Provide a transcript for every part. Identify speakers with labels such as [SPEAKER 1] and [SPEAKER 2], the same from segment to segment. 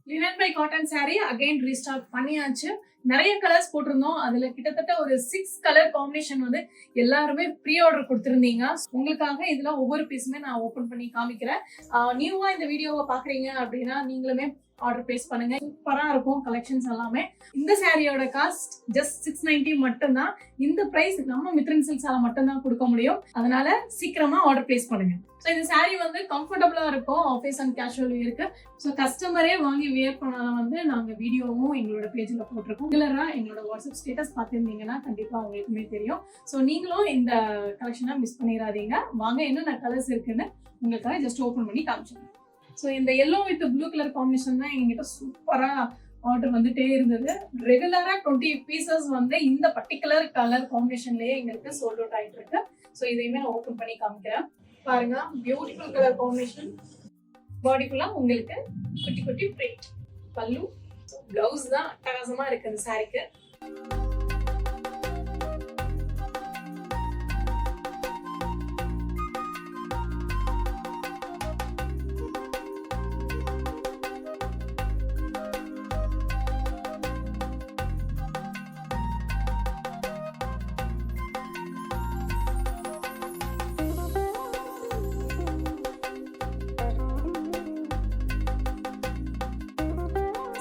[SPEAKER 1] Linen by cotton saree again restock பண்ணியாச்சு. நிறைய colours போட்டிருந்தோம். அதுல கிட்டத்தட்ட ஒரு 6 கலர் காம்பினேஷன் வந்து எல்லாருமே ப்ரீ ஆர்டர் கொடுத்துருந்தீங்க. உங்களுக்காக இதுல ஒவ்வொரு பீஸுமே நான் ஓபன் பண்ணி காமிக்கிறேன். நியூவா இந்த வீடியோவை பாக்குறீங்க அப்படின்னா நீங்களுமே ஆர்டர் பிளேஸ் பண்ணுங்க. சூப்பரா இருக்கும் கலெக்ஷன்ஸ் எல்லாமே. இந்த சாரியோட காஸ்ட் ஜஸ்ட் 690 மட்டும்தான். இந்த பிரைஸ் நம்ம மித்ரன் சில்க்ஸால மட்டும்தான் கொடுக்க முடியும். அதனால சீக்கிரமா ஆர்டர் பிளேஸ் பண்ணுங்க. ஸோ இந்த சாரி வந்து கம்ஃபர்டபுளா இருக்கும், ஆஃபீஸ் அண்ட் கேஷுவல் இருக்கு. ஸோ கஸ்டமரே வாங்கி வியர் பண்ணாலும் வந்து நாங்க வீடியோவும் எங்களோட பேஜ்ல போட்டிருக்கோம். ரெகுலரா எங்களோட வாட்ஸ்அப் ஸ்டேட்டஸ் பார்த்துருந்தீங்கன்னா கண்டிப்பா உங்களுக்குமே தெரியும். ஸோ நீங்களும் இந்த கலெக்ஷனை மிஸ் பண்ணிடாதீங்க. வாங்க என்னென்ன கலர்ஸ் இருக்குன்னு உங்களுக்காக ஜஸ்ட் ஓப்பன் பண்ணி காமிச்சிருக்கேன். ஸோ இந்த yellow with blue colour combination தான் எங்ககிட்ட சூப்பரா ஆர்டர் வந்துட்டே இருந்தது. ரெகுலரா 20 பீசஸ் வந்து இந்த பர்டிகுலர் கலர் காம்பினேஷன்லயே எங்களுக்கு சோல்ட் அவுட் ஆயிட்டு இருக்கு. ஸோ இதையுமே நான் ஓப்பன் பண்ணி காமிக்கிறேன். பாருங்க, பியூட்டிஃபுல் கலர் காம்பினேஷன். பாடிக்குள்ள உங்களுக்கு குட்டி குட்டி பிரிண்ட் பல்லு, பிளவுஸ் தான் அட்டகாசமா இருக்கு இந்த சாரிக்கு.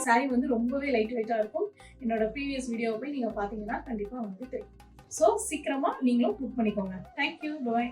[SPEAKER 1] சாரி வந்து ரொம்பவே லைட் வெயிட்டா இருக்கும். என்னோட ப்ரீவியஸ் வீடியோவை போய் நீங்க பாத்தீங்கன்னா கண்டிப்பா உங்களுக்கு தெரியும். ஸோ சீக்கிரமா நீங்களும் புக் பண்ணிக்கோங்க. தேங்க்யூ, பாய்.